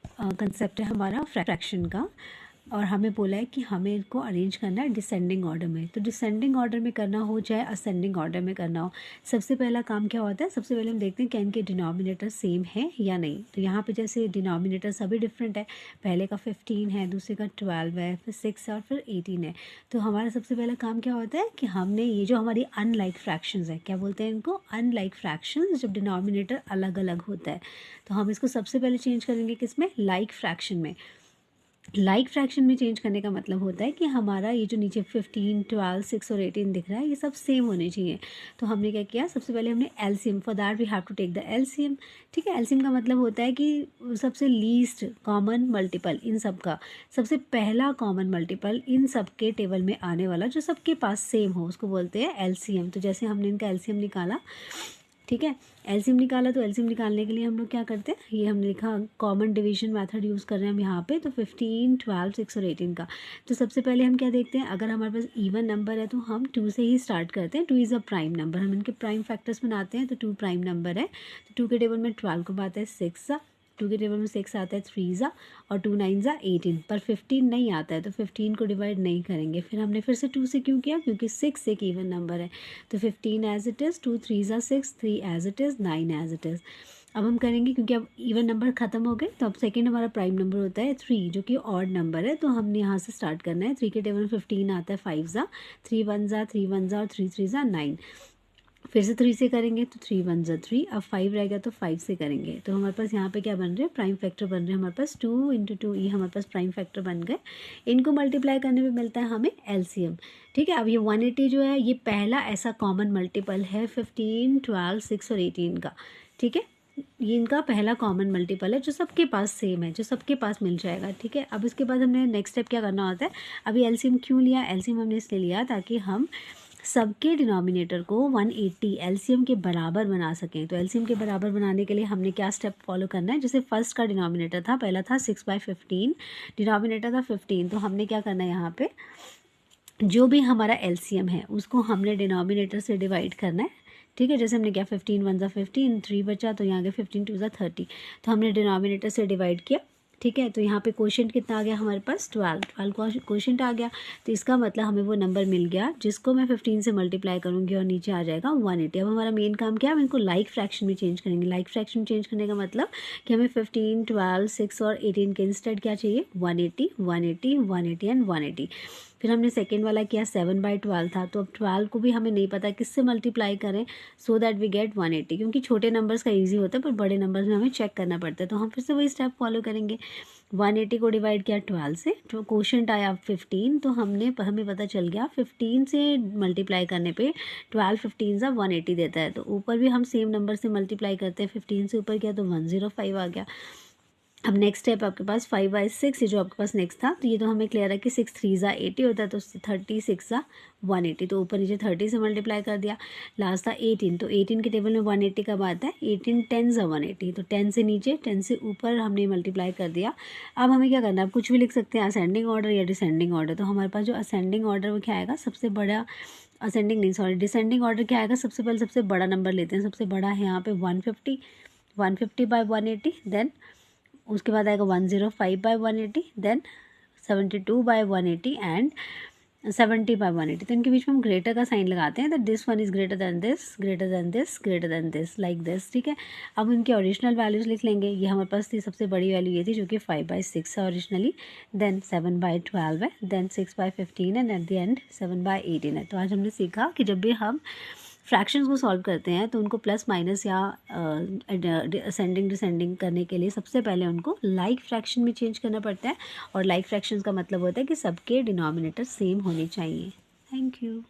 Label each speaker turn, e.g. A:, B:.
A: Concept है हमारा fraction का, और हमें बोला है कि हमें इनको अरेंज करना है डिसेंडिंग ऑर्डर में। तो डिसेंडिंग ऑर्डर में करना हो चाहे असेंडिंग ऑर्डर में करना हो, सबसे पहला काम क्या होता है, सबसे पहले हम देखते हैं क्या इनके डिनोमिनेटर सेम है या नहीं। तो यहाँ पे जैसे डिनोमिनेटर सभी डिफरेंट है, पहले का 15 है, दूसरे का 12 है, फिर 6 है और फिर 18 है। तो हमारा सबसे पहला काम क्या होता है कि हमने ये जो हमारी अनलाइक फ्रैक्शंस है, क्या बोलते हैं इनको, अनलाइक फ्रैक्शंस, जब डिनोमिनेटर अलग अलग होता है तो हम इसको सबसे पहले चेंज करेंगे किसमें, लाइक फ्रैक्शन में। लाइक फ्रैक्शन में चेंज करने का मतलब होता है कि हमारा ये जो नीचे 15, 12, 6 और 18 दिख रहा है, ये सब सेम होने चाहिए। तो हमने क्या किया, सबसे पहले हमने LCM, for that we have to take the LCM. ठीक है, एलसीएम का मतलब होता है कि सबसे लीस्ट कॉमन मल्टीपल इन सब का, सबसे पहला कॉमन मल्टीपल इन सब के टेबल में आने वाला जो सबके पास सेम हो, उसको बोलते हैं एलसीएम। तो जैसे हमने इनका एलसीएम निकाला, ठीक है, एलसीएम निकाला, तो एलसीएम निकालने के लिए हम लोग क्या करते हैं, ये हमने लिखा कॉमन डिवीजन मेथड यूज़ कर रहे हैं हम यहाँ पे। तो 15, 12, 6 और 18 का, तो सबसे पहले हम क्या देखते हैं, अगर हमारे पास इवन नंबर है तो हम 2 से ही स्टार्ट करते हैं। 2 इज़ अ प्राइम नंबर, हम इनके प्राइम फैक्टर्स बनाते हैं। तो 2 प्राइम नंबर है, तो 2 के टेबल में 12 को आता है 6, 2 के टेबल में 6 आता है 3 और 2 9 18, पर 15 नहीं आता है तो 15 को डिवाइड नहीं करेंगे। फिर हमने फिर से 2 से क्यों किया, क्योंकि 6 एक इवन नंबर है। तो 15 as it is, 2 3 6, 3 as it is, 9 as it is. अब हम करेंगे, क्योंकि अब इवन नंबर खत्म हो गए, तो अब सेकेंड हमारा प्राइम नंबर होता है 3, जो कि ऑड नंबर है। तो हमने यहाँ से स्टार्ट करना है। 3 के टेबल में 15 आता है 5 3 1 3 1 और 3 3 9। फिर से 3 से करेंगे तो 3 1 3, अब 5 रहेगा तो 5 से करेंगे। तो हमारे पास यहाँ पे क्या बन रहे हैं, प्राइम फैक्टर बन रहे हैं हमारे पास 2 × 2, ये हमारे पास प्राइम फैक्टर बन गए। इनको मल्टीप्लाई करने पे मिलता है हमें एलसीएम। ठीक है, अब ये 180 जो है, ये पहला ऐसा कॉमन मल्टीपल है 15, 12, 6 और 18 का। ठीक है, ये इनका पहला कॉमन मल्टीपल है जो सबके पास सेम है, जो सबके पास मिल जाएगा। ठीक है, अब इसके बाद हमने नेक्स्ट स्टेप क्या करना होता है, अभी एलसीएम क्यों लिया, एलसीएम हमने इसलिए लिया ताकि हम सबके डिनोमिनेटर को 180 एलसीएम के बराबर बना सकें। तो एलसीएम के बराबर बनाने के लिए हमने क्या स्टेप फॉलो करना है, जैसे फर्स्ट का डिनोमिनेटर था, पहला था 6/15, डिनोमिनेटर था 15, तो हमने क्या करना है, यहाँ पे जो भी हमारा एलसीएम है उसको हमने डिनोमिनेटर से डिवाइड करना है। ठीक है, जैसे हमने क्या, 15 1 15, 3 बचा, तो यहाँ गया 15 2 30, तो हमने डिनोमिनेटर से डिवाइड किया। ठीक है, तो यहाँ पे क्वोशंट कितना आ गया हमारे पास, 12 क्वोशंट आ गया। तो इसका मतलब हमें वो नंबर मिल गया जिसको मैं 15 से मल्टीप्लाई करूँगी और नीचे आ जाएगा 180। अब हमारा मेन काम क्या है, हम इनको लाइक फ्रैक्शन में चेंज करेंगे। लाइक फ्रैक्शन में चेंज करने का मतलब कि हमें 15, 12, 6 और 18 के इंस्टेड क्या चाहिए, 180, 180, 180 एंड 180। फिर हमने सेकेंड वाला किया 7/12 था, तो अब 12 को भी हमें नहीं पता किससे मल्टीप्लाई करें, सो दैट वी गेट 180, क्योंकि छोटे नंबर्स का इजी होता है पर बड़े नंबर्स में हमें चेक करना पड़ता है। तो हम फिर से वही स्टेप फॉलो करेंगे। 180 को डिवाइड किया 12 से, तो क्वोशंट आया 15, तो हमें पता चल गया 15 से मल्टीप्लाई करने पे 12 15 सा 180 देता है। तो ऊपर भी हम सेम नंबर से मल्टीप्लाई करते हैं, 15 से ऊपर किया तो 105 आ गया। अब नेक्स्ट स्टेप आपके पास 5/6, ये जो आपके पास नेक्स्ट था, तो ये तो हमें क्लियर है कि 6 3 80 होता है, तो 36 180, तो ऊपर नीचे 30 से मल्टीप्लाई कर दिया। लास्ट था 18, तो 18 के टेबल में 180 कब आता है, 18 10 180, तो 10 से नीचे 10 से ऊपर हमने मल्टीप्लाई कर दिया। अब हमें क्या करना है, आप कुछ भी लिख सकते हैं, असेंडिंग ऑर्डर या डिसेंडिंग ऑर्डर। तो हमारे पास जो असेंडिंग ऑर्डर वो क्या आएगा, सबसे बड़ा, असेंडिंग नहीं सॉरी डिसेंडिंग ऑर्डर क्या आएगा, सबसे पहले सबसे बड़ा नंबर लेते हैं। सबसे बड़ा है यहाँ पे 150, 150/180, देन उसके बाद आएगा 105/180, देन 72/180 एंड 70/180। तो इनके बीच में हम ग्रेटर का साइन लगाते हैं, तो this one is greater than this, greater than this, greater than this, like this. ठीक है, अब इनके ओरिजिनल वैल्यूज़ लिख लेंगे। ये हमारे पास थी सबसे बड़ी वैल्यू ये थी जो कि 5/6 है ओरिजिनली, देन 7/12 है, then 6/15 and at the end 7/18 है। तो आज हमने सीखा कि जब भी हम फ्रैक्शंस को सॉल्व करते हैं तो उनको प्लस माइनस या असेंडिंग डिसेंडिंग करने के लिए सबसे पहले उनको लाइक फ्रैक्शन में चेंज करना पड़ता है। और लाइक फ्रैक्शंस का मतलब होता है कि सबके डिनोमिनेटर सेम होने चाहिए। Thank you.